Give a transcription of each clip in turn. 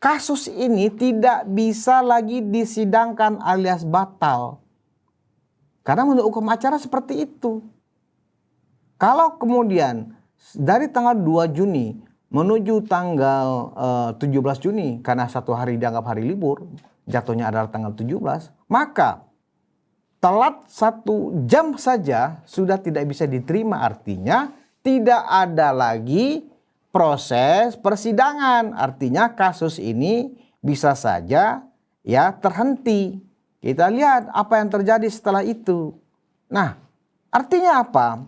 kasus ini tidak bisa lagi disidangkan alias batal. Karena menurut hukum acara seperti itu. Kalau kemudian dari tanggal 2 Juni menuju tanggal 17 Juni, karena satu hari dianggap hari libur, jatuhnya adalah tanggal 17, maka telat 1 jam saja sudah tidak bisa diterima. Artinya tidak ada lagi proses persidangan. Artinya kasus ini bisa saja ya terhenti. Kita lihat apa yang terjadi setelah itu. Nah, artinya apa?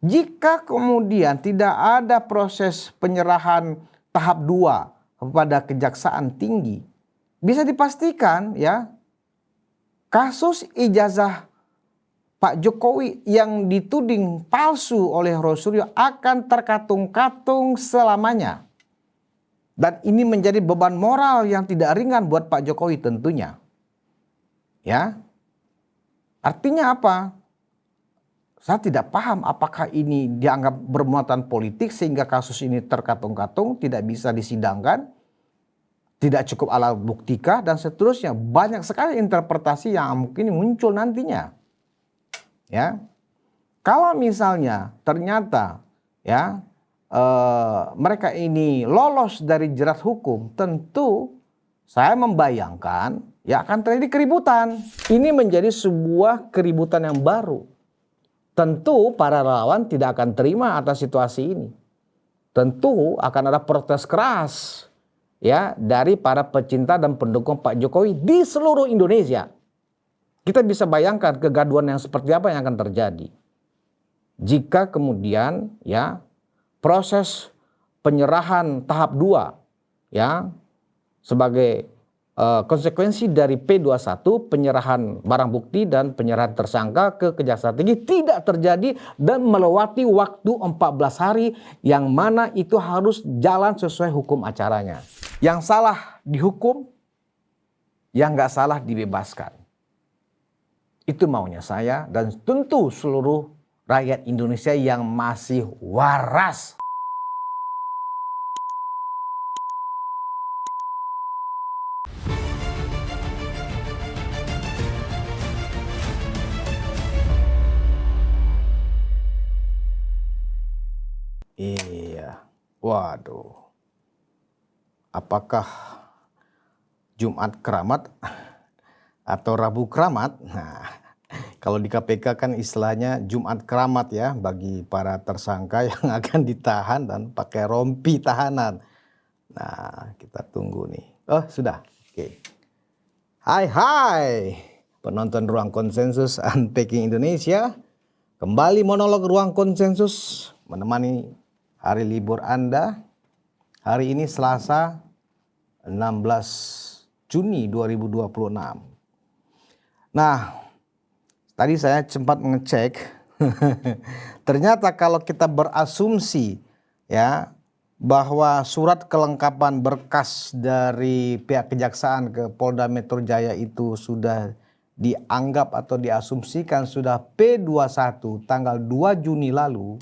Jika kemudian tidak ada proses penyerahan tahap 2 kepada Kejaksaan Tinggi, bisa dipastikan ya kasus ijazah Pak Jokowi yang dituding palsu oleh Roy akan terkatung-katung selamanya. Dan ini menjadi beban moral yang tidak ringan buat Pak Jokowi tentunya. Ya. Artinya apa? Saya tidak paham apakah ini dianggap bermuatan politik sehingga kasus ini terkatung-katung, tidak bisa disidangkan, tidak cukup alat buktikah, dan seterusnya. Banyak sekali interpretasi yang mungkin muncul nantinya. Ya, kalau misalnya ternyata ya mereka ini lolos dari jerat hukum, tentu saya membayangkan ya akan terjadi keributan. Ini menjadi sebuah keributan yang baru. Tentu para relawan tidak akan terima atas situasi ini. Tentu akan ada protes keras ya dari para pecinta dan pendukung Pak Jokowi di seluruh Indonesia. Kita bisa bayangkan kegaduhan yang seperti apa yang akan terjadi jika kemudian ya proses penyerahan tahap 2 ya sebagai konsekuensi dari P21, penyerahan barang bukti dan penyerahan tersangka ke Kejaksaan Tinggi tidak terjadi dan melewati waktu 14 hari yang mana itu harus jalan sesuai hukum acaranya. Yang salah dihukum, yang nggak salah dibebaskan. Itu maunya saya dan tentu seluruh rakyat Indonesia yang masih waras. Iya, waduh. Apakah Jumat Keramat atau Rabu Keramat? Nah, kalau di KPK kan istilahnya Jumat Keramat ya bagi para tersangka yang akan ditahan dan pakai rompi tahanan. Nah, kita tunggu nih. Oh, sudah. Oke. Hai penonton Ruang Konsensus Unpacking Indonesia. Kembali monolog Ruang Konsensus menemani hari libur Anda. Hari ini Selasa 16 Juni 2026. Nah, tadi saya sempat mengecek. Ternyata kalau kita berasumsi ya bahwa surat kelengkapan berkas dari pihak kejaksaan ke Polda Metro Jaya itu sudah dianggap atau diasumsikan sudah P21 tanggal 2 Juni lalu,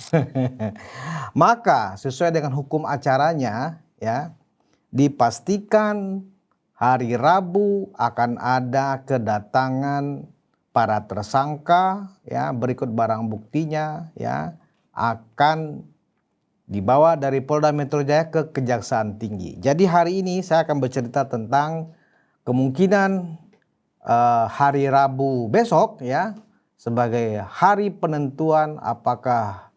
maka sesuai dengan hukum acaranya ya dipastikan hari Rabu akan ada kedatangan para tersangka ya berikut barang buktinya ya akan dibawa dari Polda Metro Jaya ke Kejaksaan Tinggi. Jadi hari ini saya akan bercerita tentang kemungkinan hari Rabu besok ya sebagai hari penentuan apakah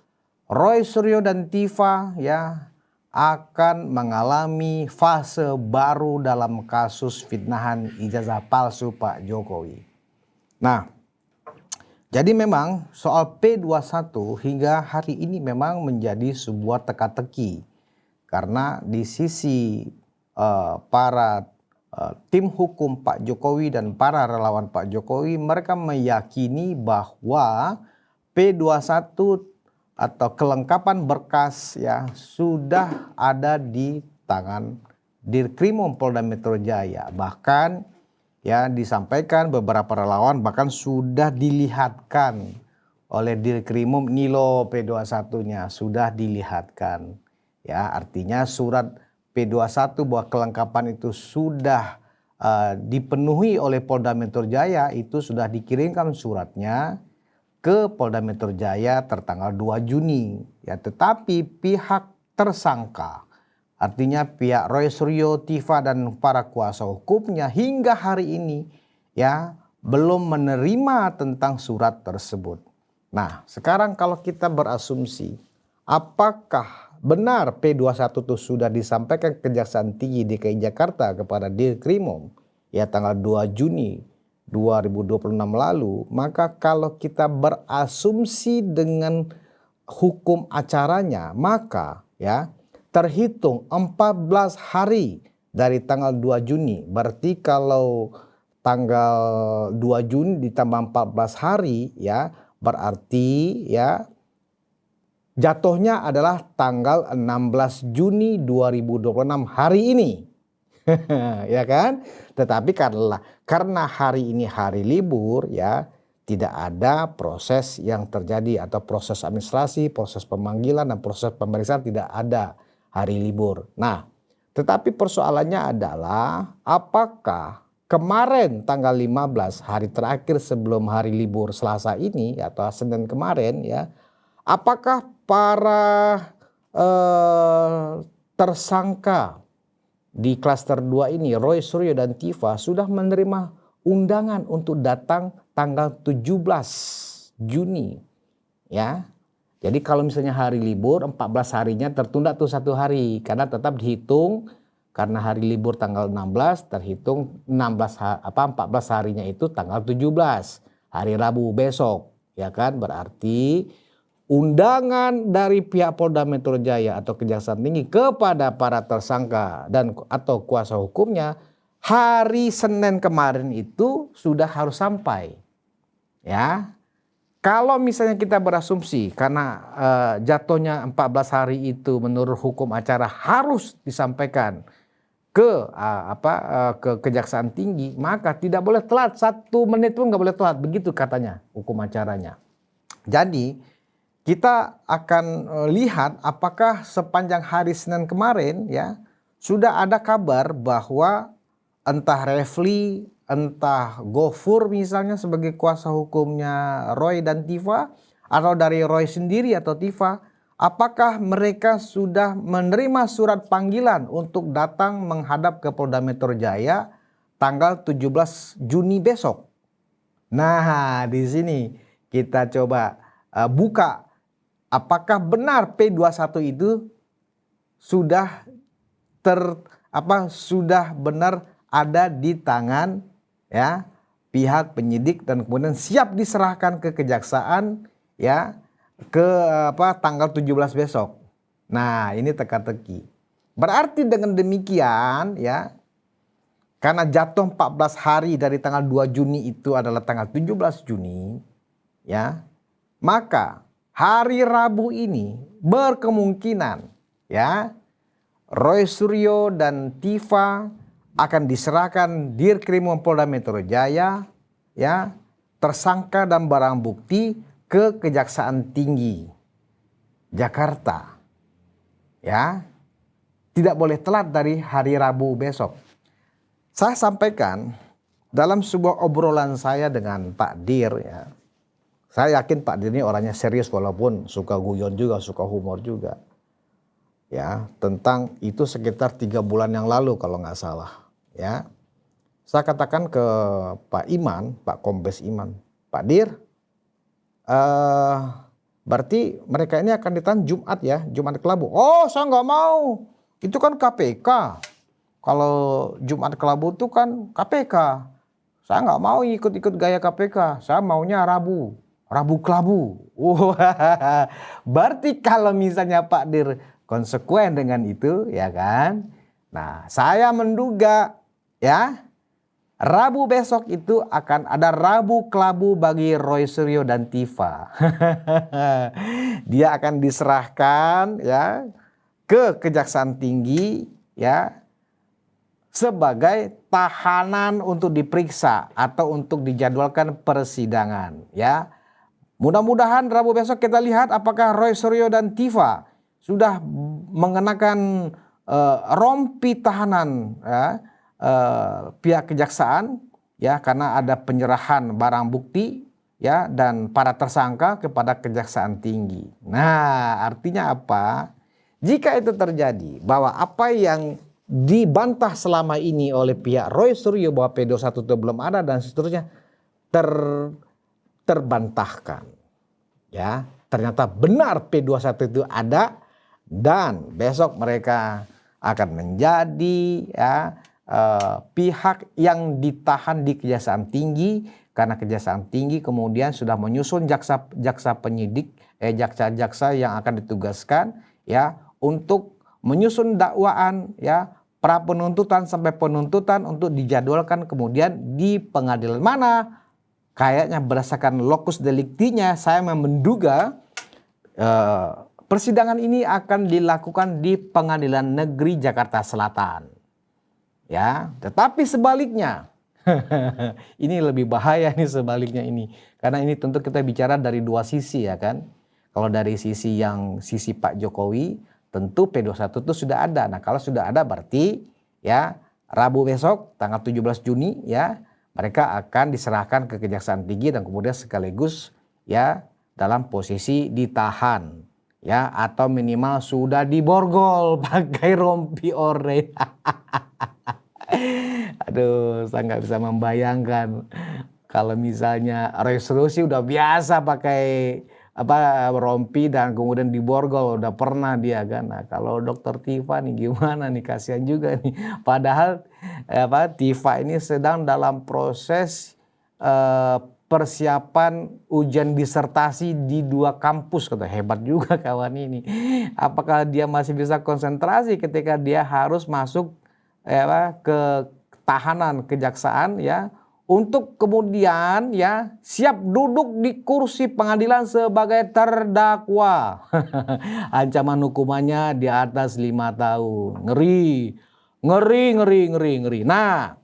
Roy Suryo dan Tifa ya akan mengalami fase baru dalam kasus fitnahan ijazah palsu Pak Jokowi. Nah, jadi memang soal P21 hingga hari ini memang menjadi sebuah teka-teki karena di sisi para tim hukum Pak Jokowi dan para relawan Pak Jokowi mereka meyakini bahwa P21 atau kelengkapan berkas ya sudah ada di tangan Dirkrimum Polda Metro Jaya. Bahkan ya disampaikan beberapa relawan bahkan sudah dilihatkan oleh Dirkrimum Nilo P21-nya sudah dilihatkan. Ya, artinya surat P21 bahwa kelengkapan itu sudah dipenuhi oleh Polda Metro Jaya, itu sudah dikirimkan suratnya ke Polda Metro Jaya tertanggal 2 Juni. Ya, tetapi pihak tersangka, artinya pihak Roy Suryo, Tifa dan para kuasa hukumnya hingga hari ini ya belum menerima tentang surat tersebut. Nah, sekarang kalau kita berasumsi apakah benar P21 itu sudah disampaikan ke Kejaksaan Tinggi DKI Jakarta kepada Dirkrimum ya tanggal 2 Juni 2026 lalu, maka kalau kita berasumsi dengan hukum acaranya, maka ya terhitung 14 hari dari tanggal 2 Juni. Berarti kalau tanggal 2 Juni ditambah 14 hari ya, berarti ya jatuhnya adalah tanggal 16 Juni 2026 hari ini. Ya kan? Tetapi karena hari ini hari libur ya, tidak ada proses yang terjadi atau proses administrasi, proses pemanggilan dan proses pemeriksaan tidak ada hari libur. Nah, tetapi persoalannya adalah apakah kemarin tanggal 15 hari terakhir sebelum hari libur Selasa ini atau Senin kemarin ya, apakah para tersangka di klaster 2 ini, Roy Suryo dan Tifa, sudah menerima undangan untuk datang tanggal 17 Juni. Ya, jadi kalau misalnya hari libur 14 harinya tertunda tuh 1 hari karena tetap dihitung karena hari libur tanggal 16 terhitung 14 harinya itu tanggal 17 hari Rabu besok, ya kan? Berarti undangan dari pihak Polda Metro Jaya atau Kejaksaan Tinggi kepada para tersangka dan atau kuasa hukumnya hari Senin kemarin itu sudah harus sampai. Ya, kalau misalnya kita berasumsi karena jatuhnya 14 hari itu menurut hukum acara harus disampaikan ke ke Kejaksaan Tinggi, maka tidak boleh telat 1 menit pun nggak boleh telat, begitu katanya hukum acaranya. Jadi kita akan lihat apakah sepanjang hari Senin kemarin ya sudah ada kabar bahwa entah Refli, entah Gofur misalnya sebagai kuasa hukumnya Roy dan Tifa, atau dari Roy sendiri atau Tifa, apakah mereka sudah menerima surat panggilan untuk datang menghadap ke Polda Metro Jaya tanggal 17 Juni besok. Nah, di sini kita coba buka apakah benar P21 itu sudah sudah benar ada di tangan ya pihak penyidik dan kemudian siap diserahkan ke kejaksaan ya ke tanggal 17 besok. Nah, ini teka-teki. Berarti dengan demikian ya, karena jatuh 14 hari dari tanggal 2 Juni itu adalah tanggal 17 Juni ya, maka hari Rabu ini berkemungkinan ya Roy Suryo dan Tifa akan diserahkan Dirkrimum Polda Metro Jaya ya tersangka dan barang bukti ke Kejaksaan Tinggi Jakarta. Ya. Tidak boleh telat dari hari Rabu besok. Saya sampaikan dalam sebuah obrolan saya dengan Pak Dir ya. Saya yakin Pak Dir ini orangnya serius walaupun suka guyon juga, suka humor juga. Ya, tentang itu sekitar 3 bulan yang lalu kalau nggak salah. Ya, saya katakan ke Pak Iman, Pak Kombes Iman, Pak Dir, berarti mereka ini akan ditahan Jumat ya, Jumat Kelabu. Oh, saya nggak mau, itu kan KPK. Kalau Jumat Kelabu itu kan KPK. Saya nggak mau ikut-ikut gaya KPK, saya maunya Rabu. Rabu Kelabu. Berarti kalau misalnya Pak Dir konsekuen dengan itu ya kan. Nah, saya menduga ya Rabu besok itu akan ada Rabu Kelabu bagi Roy Suryo dan Tifa. Dia akan diserahkan ya ke Kejaksaan Tinggi ya sebagai tahanan untuk diperiksa atau untuk dijadwalkan persidangan ya. Mudah-mudahan Rabu besok kita lihat apakah Roy Suryo dan Tifa sudah mengenakan rompi tahanan ya, pihak kejaksaan ya, karena ada penyerahan barang bukti ya dan para tersangka kepada Kejaksaan Tinggi. Nah, artinya apa? Jika itu terjadi bahwa apa yang dibantah selama ini oleh pihak Roy Suryo bahwa P21 itu belum ada dan seterusnya terbantahkan. Ya, ternyata benar P21 itu ada dan besok mereka akan menjadi ya pihak yang ditahan di Kejaksaan Tinggi karena Kejaksaan Tinggi kemudian sudah menyusun jaksa penyidik jaksa-jaksa yang akan ditugaskan ya untuk menyusun dakwaan ya pra penuntutan sampai penuntutan untuk dijadwalkan kemudian di pengadilan mana. Kayaknya berdasarkan lokus deliktinya saya menduga persidangan ini akan dilakukan di Pengadilan Negeri Jakarta Selatan. Ya, tetapi sebaliknya ini lebih bahaya nih sebaliknya ini. Karena ini tentu kita bicara dari dua sisi ya kan. Kalau dari sisi Pak Jokowi tentu P21 itu sudah ada. Nah, kalau sudah ada berarti ya Rabu besok tanggal 17 Juni ya mereka akan diserahkan ke Kejaksaan Tinggi dan kemudian sekaligus ya dalam posisi ditahan ya atau minimal sudah diborgol pakai rompi oranye. Aduh, saya nggak bisa membayangkan kalau misalnya resolusi udah biasa pakai rompi dan kemudian diborgol, udah pernah dia kan. Nah, kalau Dokter Tifa nih gimana nih, kasihan juga nih. Padahal Tifa ini sedang dalam proses persiapan ujian disertasi di 2 kampus, kata hebat juga kawan ini. Apakah dia masih bisa konsentrasi ketika dia harus masuk ke tahanan kejaksaan ya untuk kemudian ya siap duduk di kursi pengadilan sebagai terdakwa. Ancaman hukumannya di atas 5 tahun. Ngeri. Nah,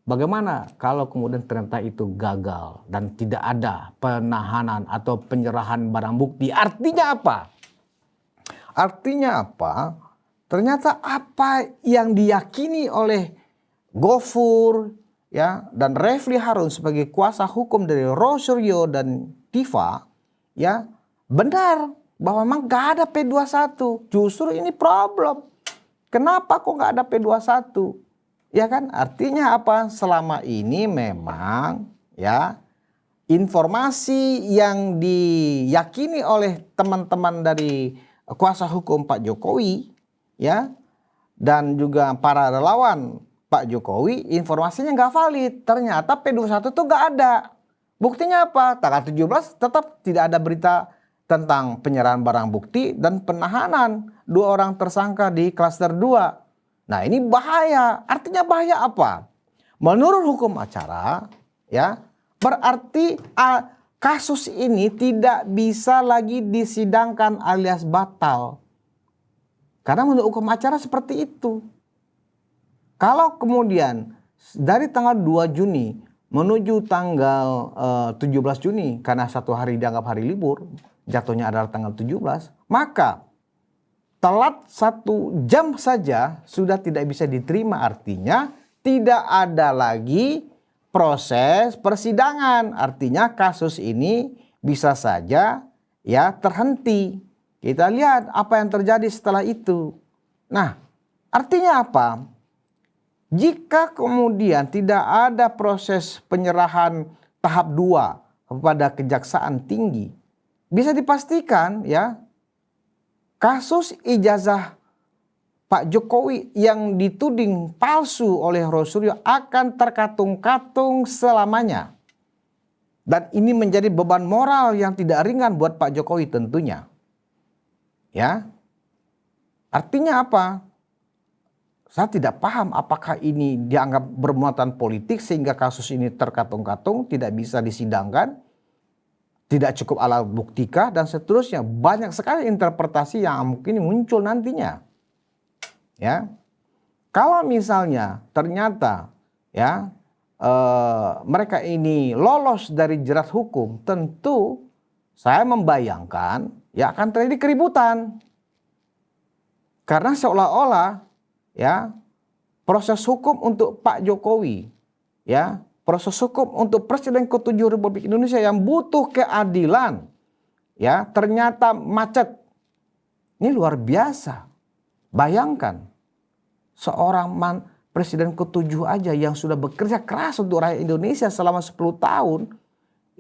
bagaimana kalau kemudian ternyata itu gagal dan tidak ada penahanan atau penyerahan barang bukti? Artinya apa? Ternyata apa yang diyakini oleh Gofur ya dan Refli Harun sebagai kuasa hukum dari Roy Suryo dan Tifa ya benar bahwa memang gak ada P21. Justru ini problem. Kenapa kok gak ada P21? Ya kan, artinya apa? Selama ini memang ya informasi yang diyakini oleh teman-teman dari kuasa hukum Pak Jokowi ya dan juga para relawan Pak Jokowi informasinya nggak valid. Ternyata P21 tuh nggak ada. Buktinya apa? Tanggal 17 tetap tidak ada berita tentang penyerahan barang bukti dan penahanan 2 orang tersangka di klaster 2. Nah, ini bahaya. Artinya bahaya apa? Menurut hukum acara ya berarti kasus ini tidak bisa lagi disidangkan alias batal. Karena menurut hukum acara seperti itu. Kalau kemudian dari tanggal 2 Juni menuju tanggal 17 Juni karena 1 hari dianggap hari libur, jatuhnya adalah tanggal 17, maka telat 1 jam saja sudah tidak bisa diterima, artinya tidak ada lagi proses persidangan. Artinya kasus ini bisa saja ya terhenti. Kita lihat apa yang terjadi setelah itu. Nah, artinya apa? Jika kemudian tidak ada proses penyerahan tahap 2 kepada Kejaksaan Tinggi, bisa dipastikan ya kasus ijazah Pak Jokowi yang dituding palsu oleh Roy Suryo akan terkatung-katung selamanya. Dan ini menjadi beban moral yang tidak ringan buat Pak Jokowi tentunya. Ya. Artinya apa? Saya tidak paham apakah ini dianggap bermuatan politik sehingga kasus ini terkatung-katung, tidak bisa disidangkan, tidak cukup alat buktikah dan seterusnya. Banyak sekali interpretasi yang mungkin muncul nantinya. Ya, kalau misalnya ternyata ya mereka ini lolos dari jerat hukum, tentu saya membayangkan ya akan terjadi keributan. Karena seolah-olah ya, proses hukum untuk Pak Jokowi, ya, proses hukum untuk Presiden ke-7 Republik Indonesia yang butuh keadilan, ya, ternyata macet. Ini luar biasa. Bayangkan, seorang Presiden ke-7 aja yang sudah bekerja keras untuk rakyat Indonesia selama 10 tahun,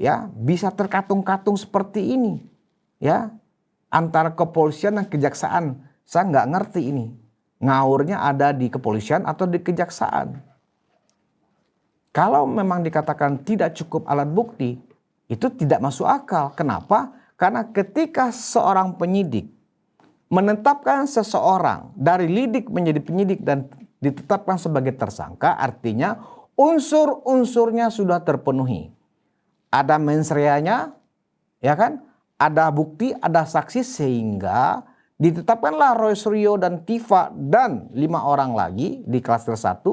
ya, bisa terkatung-katung seperti ini, ya, antara kepolisian dan kejaksaan. Saya nggak ngerti ini, ngawurnya ada di kepolisian atau di kejaksaan. Kalau memang dikatakan tidak cukup alat bukti, itu tidak masuk akal. Kenapa? Karena ketika seorang penyidik menetapkan seseorang dari lidik menjadi penyidik dan ditetapkan sebagai tersangka, artinya unsur-unsurnya sudah terpenuhi. Ada mens reanya, ya kan? Ada bukti, ada saksi, sehingga ditetapkanlah Roy Suryo dan Tifa dan 5 orang lagi di klaster 1,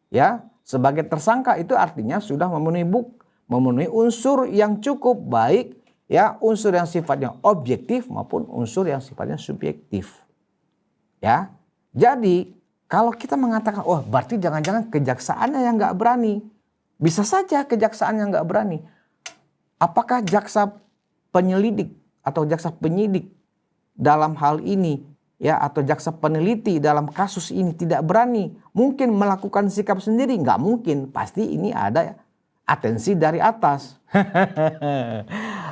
ya, sebagai tersangka. Itu artinya sudah memenuhi unsur yang cukup baik, ya, unsur yang sifatnya objektif maupun unsur yang sifatnya subjektif. Ya. Jadi kalau kita mengatakan, oh berarti jangan-jangan kejaksaannya yang nggak berani. Bisa saja kejaksaan yang nggak berani. Apakah jaksa penyelidik atau jaksa penyidik dalam hal ini, ya, atau jaksa peneliti dalam kasus ini tidak berani mungkin melakukan sikap sendiri? Nggak mungkin. Pasti ini ada atensi dari atas.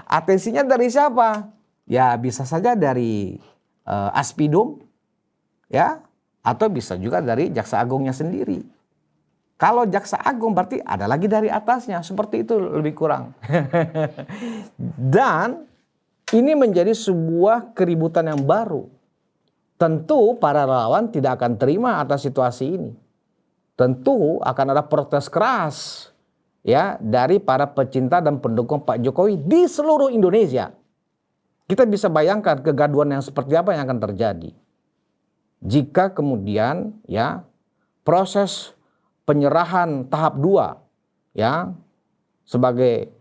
Atensinya dari siapa? Ya bisa saja dari Aspidum, ya, atau bisa juga dari Jaksa Agungnya sendiri. Kalau Jaksa Agung berarti ada lagi dari atasnya, seperti itu lebih kurang. Dan ini menjadi sebuah keributan yang baru. Tentu para relawan tidak akan terima atas situasi ini. Tentu akan ada protes keras, ya, dari para pecinta dan pendukung Pak Jokowi di seluruh Indonesia. Kita bisa bayangkan kegaduhan yang seperti apa yang akan terjadi jika kemudian, ya, proses penyerahan tahap 2, ya, sebagai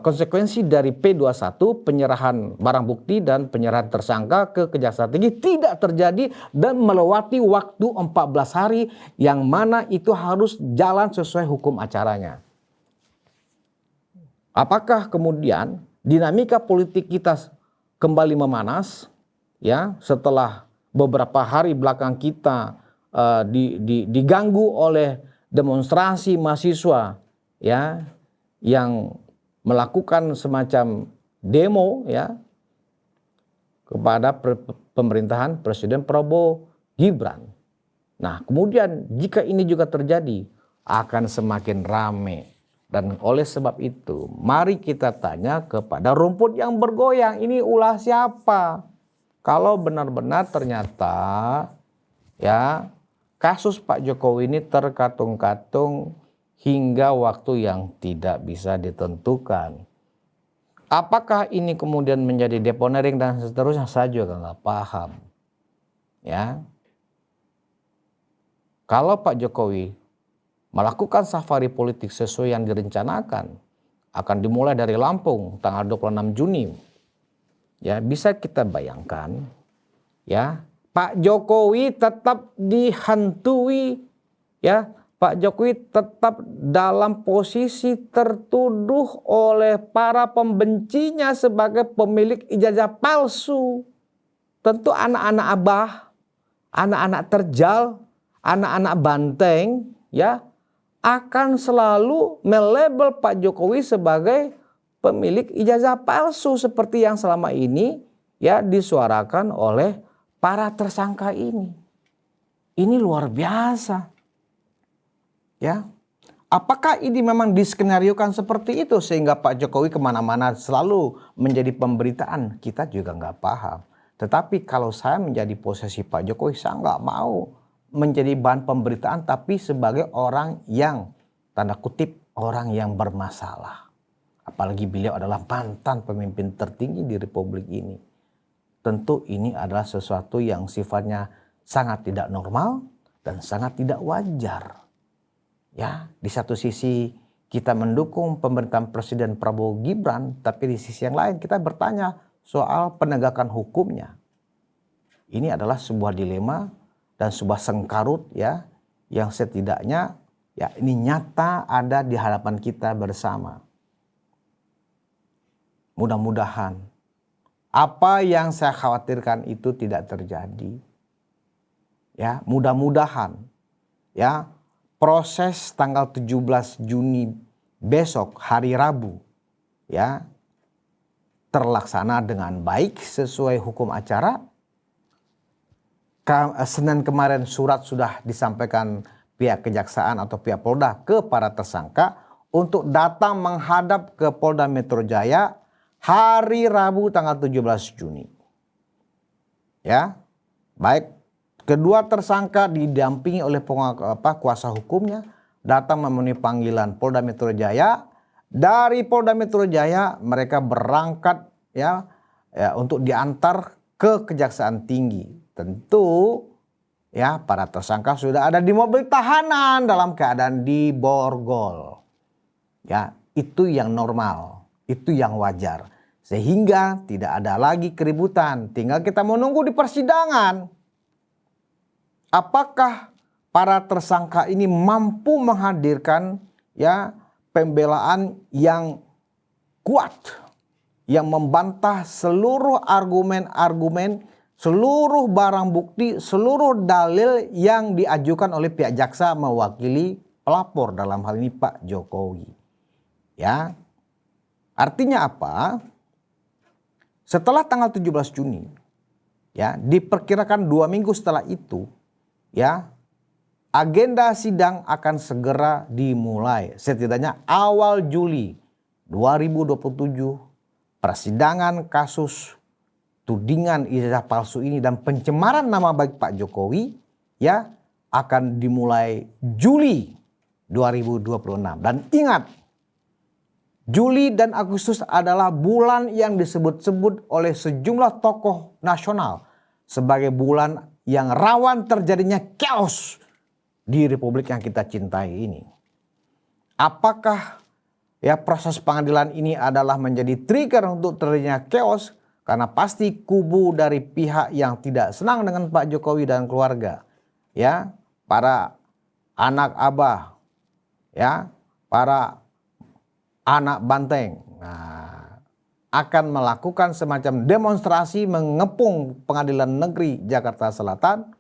konsekuensi dari P21, penyerahan barang bukti dan penyerahan tersangka ke Kejaksaan Tinggi tidak terjadi dan melewati waktu 14 hari yang mana itu harus jalan sesuai hukum acaranya. Apakah kemudian dinamika politik kita kembali memanas, ya, setelah beberapa hari belakang kita diganggu oleh demonstrasi mahasiswa, ya, yang melakukan semacam demo, ya, kepada pemerintahan Presiden Prabowo Gibran. Nah, kemudian jika ini juga terjadi akan semakin ramai. Dan oleh sebab itu, mari kita tanya kepada rumput yang bergoyang, ini ulah siapa? Kalau benar-benar ternyata, ya, kasus Pak Jokowi ini terkatung-katung hingga waktu yang tidak bisa ditentukan. Apakah ini kemudian menjadi deponering dan seterusnya, saya juga nggak paham. Ya, kalau Pak Jokowi melakukan safari politik sesuai yang direncanakan, akan dimulai dari Lampung tanggal 26 Juni. Ya, bisa kita bayangkan, ya, Pak Jokowi tetap dihantui, ya, Pak Jokowi tetap dalam posisi tertuduh oleh para pembencinya sebagai pemilik ijazah palsu. Tentu anak-anak abah, anak-anak terjal, anak-anak banteng, ya, akan selalu melabel Pak Jokowi sebagai pemilik ijazah palsu seperti yang selama ini, ya, disuarakan oleh para tersangka ini. Ini luar biasa. Ya, apakah ini memang diskenariokan seperti itu sehingga Pak Jokowi kemana-mana selalu menjadi pemberitaan? Kita juga nggak paham. Tetapi kalau saya menjadi posisi Pak Jokowi, saya nggak mau menjadi bahan pemberitaan, tapi sebagai orang yang, tanda kutip, orang yang bermasalah. Apalagi beliau adalah mantan pemimpin tertinggi di Republik ini. Tentu ini adalah sesuatu yang sifatnya sangat tidak normal dan sangat tidak wajar. Ya, di satu sisi kita mendukung pemerintahan Presiden Prabowo Gibran, tapi di sisi yang lain kita bertanya soal penegakan hukumnya. Ini adalah sebuah dilema dan sebuah sengkarut ya yang setidaknya ya ini nyata ada di hadapan kita bersama. Mudah-mudahan apa yang saya khawatirkan itu tidak terjadi. Ya, mudah-mudahan ya proses tanggal 17 Juni besok hari Rabu ya terlaksana dengan baik sesuai hukum acara. Senin kemarin surat sudah disampaikan pihak kejaksaan atau pihak Polda ke para tersangka untuk datang menghadap ke Polda Metro Jaya hari Rabu tanggal 17 Juni. Ya, baik kedua tersangka didampingi oleh kuasa hukumnya datang memenuhi panggilan Polda Metro Jaya. Dari Polda Metro Jaya mereka berangkat ya untuk diantar ke Kejaksaan Tinggi. Tentu ya para tersangka sudah ada di mobil tahanan dalam keadaan diborgol. Ya, itu yang normal, itu yang wajar. Sehingga tidak ada lagi keributan, tinggal kita menunggu di persidangan. Apakah para tersangka ini mampu menghadirkan ya pembelaan yang kuat, yang membantah seluruh argumen-argumen, seluruh barang bukti, seluruh dalil yang diajukan oleh pihak jaksa mewakili pelapor, dalam hal ini Pak Jokowi. Ya. Artinya apa? Setelah tanggal 17 Juni, ya, diperkirakan 2 minggu setelah itu, ya, agenda sidang akan segera dimulai. Setidaknya awal Juli 2027, persidangan kasus tudingan ijazah palsu ini dan pencemaran nama baik Pak Jokowi ya akan dimulai Juli 2026. Dan ingat, Juli dan Agustus adalah bulan yang disebut-sebut oleh sejumlah tokoh nasional sebagai bulan yang rawan terjadinya chaos di republik yang kita cintai ini. Apakah ya proses pengadilan ini adalah menjadi trigger untuk terjadinya chaos? Karena pasti kubu dari pihak yang tidak senang dengan Pak Jokowi dan keluarga, ya, para anak abah, ya, para anak banteng, akan melakukan semacam demonstrasi mengepung Pengadilan Negeri Jakarta Selatan,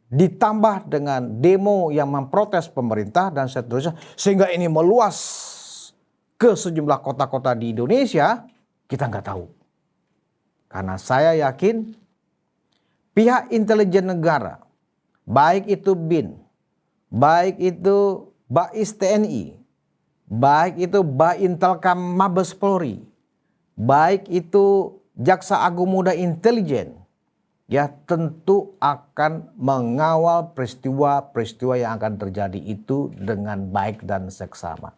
ditambah dengan demo yang memprotes pemerintah dan seterusnya, sehingga ini meluas ke sejumlah kota-kota di Indonesia. Kita nggak tahu. Karena saya yakin pihak intelijen negara, baik itu BIN, baik itu BAIS TNI, baik itu Baintelkam Mabes Polri, baik itu Jaksa Agung Muda Intelijen, ya tentu akan mengawal peristiwa-peristiwa yang akan terjadi itu dengan baik dan seksama.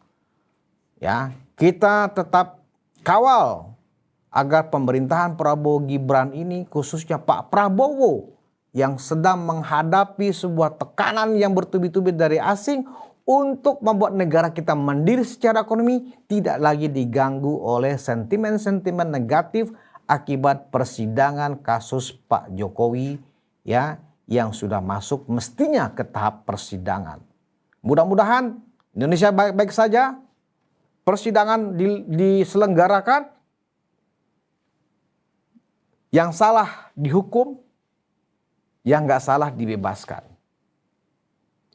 Ya, kita tetap kawal agar pemerintahan Prabowo Gibran ini, khususnya Pak Prabowo yang sedang menghadapi sebuah tekanan yang bertubi-tubi dari asing untuk membuat negara kita mandiri secara ekonomi, tidak lagi diganggu oleh sentimen-sentimen negatif akibat persidangan kasus Pak Jokowi ya yang sudah masuk mestinya ke tahap persidangan. Mudah-mudahan Indonesia baik-baik saja, persidangan diselenggarakan, yang salah dihukum, yang nggak salah dibebaskan.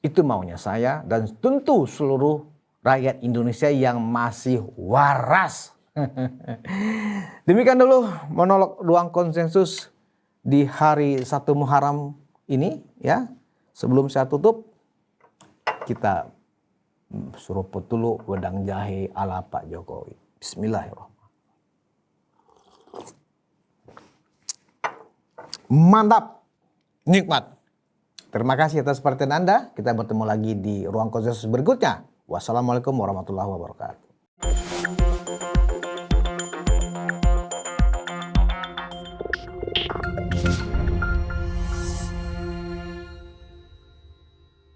Itu maunya saya dan tentu seluruh rakyat Indonesia yang masih waras. Demikian dulu monolog Ruang Konsensus di hari 1 Muharram ini ya. Sebelum saya tutup, kita seruput dulu wedang jahe ala Pak Jokowi. Bismillahirrahmanirrahim. Mantap, nikmat. Terima kasih atas perhatian Anda. Kita bertemu lagi di Ruang Konsensus berikutnya. Wassalamualaikum warahmatullahi wabarakatuh.